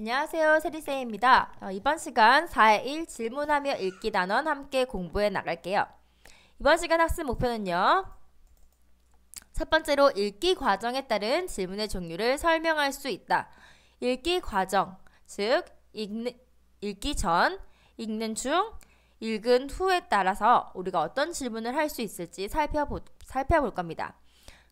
안녕하세요. 세리쌤입니다. 이번 시간 4의1 질문하며 읽기 단원 함께 공부해 나갈게요. 이번 시간 학습 목표는요. 첫 번째로 읽기 과정에 따른 질문의 종류를 설명할 수 있다. 읽기 과정, 즉 읽기 전, 읽는 중, 읽은 후에 따라서 우리가 어떤 질문을 할 수 있을지 살펴볼 겁니다.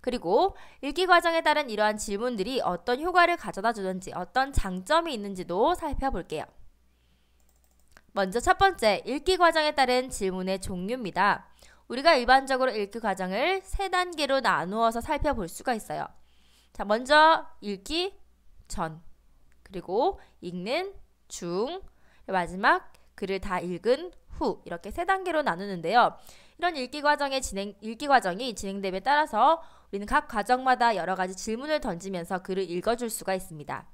그리고 읽기 과정에 따른 이러한 질문들이 어떤 효과를 가져다 주는지 어떤 장점이 있는지도 살펴볼게요. 먼저 첫 번째, 읽기 과정에 따른 질문의 종류입니다. 우리가 일반적으로 읽기 과정을 세 단계로 나누어서 살펴볼 수가 있어요. 자, 먼저 읽기 전, 그리고 읽는 중, 마지막 글을 다 읽은 후 이렇게 세 단계로 나누는데요. 이런 읽기 과정이 진행됨에 따라서 우리는 각 과정마다 여러 가지 질문을 던지면서 글을 읽어줄 수가 있습니다.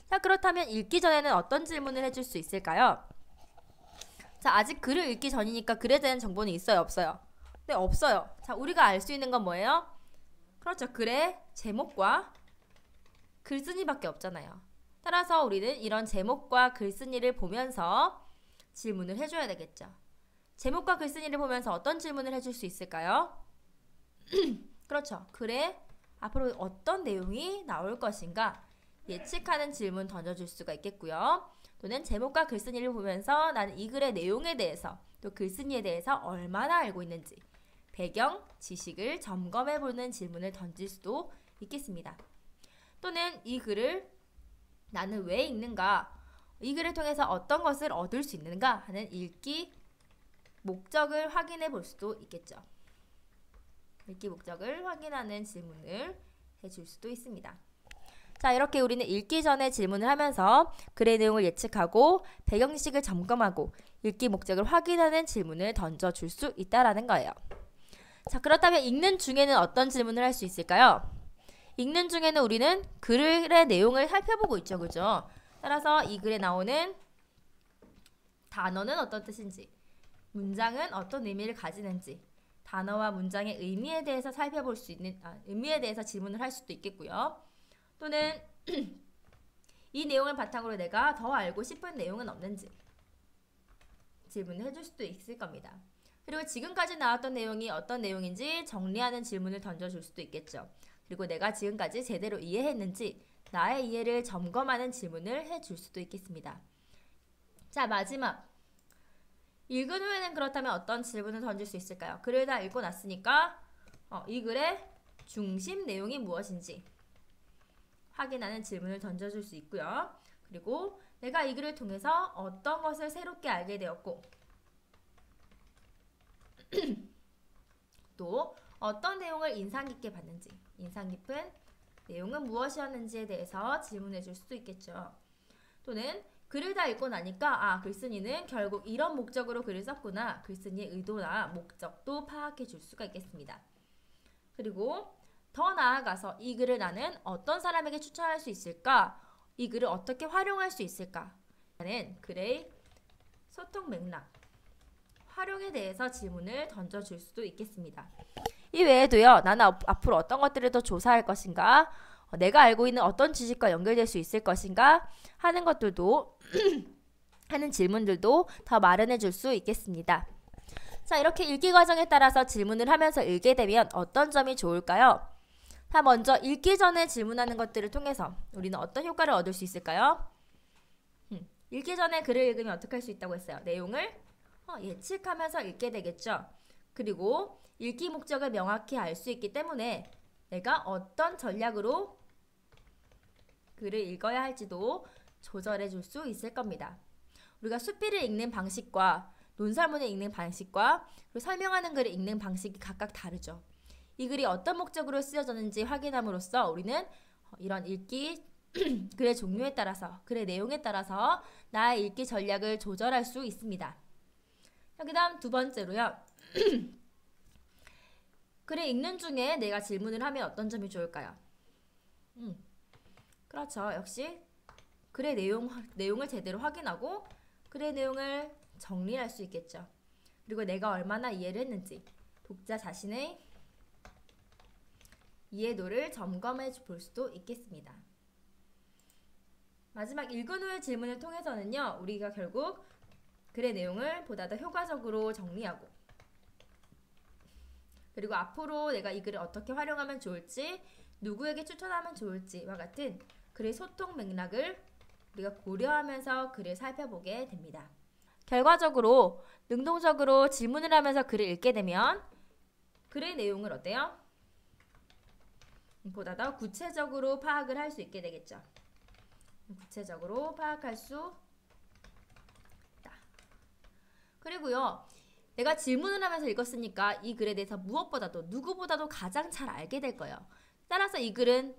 자, 그렇다면 읽기 전에는 어떤 질문을 해줄 수 있을까요? 자, 아직 글을 읽기 전이니까 글에 대한 정보는 있어요, 없어요? 네, 없어요. 자, 우리가 알 수 있는 건 뭐예요? 그렇죠. 글의 제목과 글쓴이밖에 없잖아요. 따라서 우리는 이런 제목과 글쓴이를 보면서 질문을 해줘야 되겠죠. 제목과 글쓴이를 보면서 어떤 질문을 해줄 수 있을까요? 그렇죠. 글에 앞으로 어떤 내용이 나올 것인가 예측하는 질문 던져줄 수가 있겠고요. 또는 제목과 글쓴이를 보면서 나는 이 글의 내용에 대해서 또 글쓴이에 대해서 얼마나 알고 있는지 배경, 지식을 점검해보는 질문을 던질 수도 있겠습니다. 또는 이 글을 나는 왜 읽는가, 이 글을 통해서 어떤 것을 얻을 수 있는가 하는 읽기 목적을 확인해 볼 수도 있겠죠. 읽기 목적을 확인하는 질문을 해줄 수도 있습니다. 자, 이렇게 우리는 읽기 전에 질문을 하면서 글의 내용을 예측하고 배경 지식을 점검하고 읽기 목적을 확인하는 질문을 던져줄 수 있다라는 거예요. 자, 그렇다면 읽는 중에는 어떤 질문을 할 수 있을까요? 읽는 중에는 우리는 글의 내용을 살펴보고 있죠, 그죠? 따라서 이 글에 나오는 단어는 어떤 뜻인지, 문장은 어떤 의미를 가지는지, 단어와 문장의 의미에 대해서 살펴볼 수 있는, 의미에 대해서 질문을 할 수도 있겠고요. 또는 이 내용을 바탕으로 내가 더 알고 싶은 내용은 없는지 질문을 해줄 수도 있을 겁니다. 그리고 지금까지 나왔던 내용이 어떤 내용인지 정리하는 질문을 던져줄 수도 있겠죠. 그리고 내가 지금까지 제대로 이해했는지 나의 이해를 점검하는 질문을 해줄 수도 있겠습니다. 자, 마지막. 읽은 후에는 그렇다면 어떤 질문을 던질 수 있을까요? 글을 다 읽고 났으니까 이 글의 중심 내용이 무엇인지 확인하는 질문을 던져줄 수 있고요. 그리고 내가 이 글을 통해서 어떤 것을 새롭게 알게 되었고 또 어떤 내용을 인상 깊게 봤는지, 인상 깊은 내용은 무엇이었는지에 대해서 질문해 줄 수도 있겠죠. 또는 글을 다 읽고 나니까 글쓴이는 결국 이런 목적으로 글을 썼구나. 글쓴이의 의도나 목적도 파악해 줄 수가 있겠습니다. 그리고 더 나아가서 이 글을 나는 어떤 사람에게 추천할 수 있을까? 이 글을 어떻게 활용할 수 있을까? 하는 글의 소통 맥락, 활용에 대해서 질문을 던져줄 수도 있겠습니다. 이 외에도요, 나는 앞으로 어떤 것들을 더 조사할 것인가, 내가 알고 있는 어떤 지식과 연결될 수 있을 것인가 하는 것들도 하는 질문들도 더 마련해 줄 수 있겠습니다. 자, 이렇게 읽기 과정에 따라서 질문을 하면서 읽게 되면 어떤 점이 좋을까요? 자, 먼저 읽기 전에 질문하는 것들을 통해서 우리는 어떤 효과를 얻을 수 있을까요? 읽기 전에 글을 읽으면 어떻게 할 수 있다고 했어요? 내용을 예측하면서 읽게 되겠죠. 그리고 읽기 목적을 명확히 알 수 있기 때문에 내가 어떤 전략으로 글을 읽어야 할지도 조절해 줄 수 있을 겁니다. 우리가 수필을 읽는 방식과 논설문을 읽는 방식과 그리고 설명하는 글을 읽는 방식이 각각 다르죠. 이 글이 어떤 목적으로 쓰여졌는지 확인함으로써 우리는 이런 읽기 글의 종류에 따라서, 글의 내용에 따라서 나의 읽기 전략을 조절할 수 있습니다. 그 다음 두 번째로요. 글을 읽는 중에 내가 질문을 하면 어떤 점이 좋을까요? 그렇죠. 역시 글의 내용을 제대로 확인하고 글의 내용을 정리할 수 있겠죠. 그리고 내가 얼마나 이해를 했는지 독자 자신의 이해도를 점검해 볼 수도 있겠습니다. 마지막 읽은 후의 질문을 통해서는요, 우리가 결국 글의 내용을 보다 더 효과적으로 정리하고, 그리고 앞으로 내가 이 글을 어떻게 활용하면 좋을지, 누구에게 추천하면 좋을지와 같은 글의 소통 맥락을 우리가 고려하면서 글을 살펴보게 됩니다. 결과적으로 능동적으로 질문을 하면서 글을 읽게 되면 글의 내용을 어때요? 보다 더 구체적으로 파악을 할 수 있게 되겠죠. 구체적으로 파악할 수 있다. 그리고요, 내가 질문을 하면서 읽었으니까 이 글에 대해서 무엇보다도 누구보다도 가장 잘 알게 될 거예요. 따라서 이 글은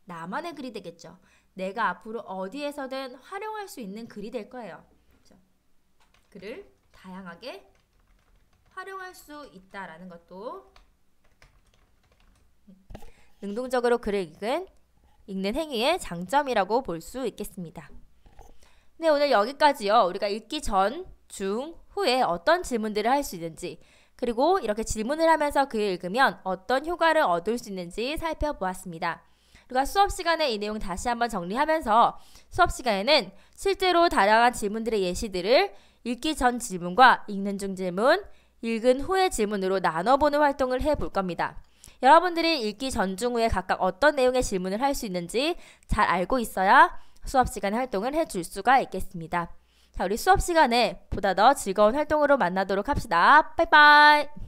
나만의 글이 되겠죠. 내가 앞으로 어디에서든 활용할 수 있는 글이 될 거예요. 그렇죠? 글을 다양하게 활용할 수 있다라는 것도 능동적으로 글을 읽는 행위의 장점이라고 볼 수 있겠습니다. 네, 오늘 여기까지요. 우리가 읽기 전, 중, 후에 어떤 질문들을 할 수 있는지, 그리고 이렇게 질문을 하면서 글을 읽으면 어떤 효과를 얻을 수 있는지 살펴보았습니다. 우리가 수업 시간에 이 내용 다시 한번 정리하면서 수업 시간에는 실제로 다양한 질문들의 예시들을 읽기 전 질문과 읽는 중 질문, 읽은 후의 질문으로 나눠보는 활동을 해볼 겁니다. 여러분들이 읽기 전, 중, 후에 각각 어떤 내용의 질문을 할 수 있는지 잘 알고 있어야 수업 시간에 활동을 해줄 수가 있겠습니다. 자, 우리 수업 시간에 보다 더 즐거운 활동으로 만나도록 합시다. 빠이빠이.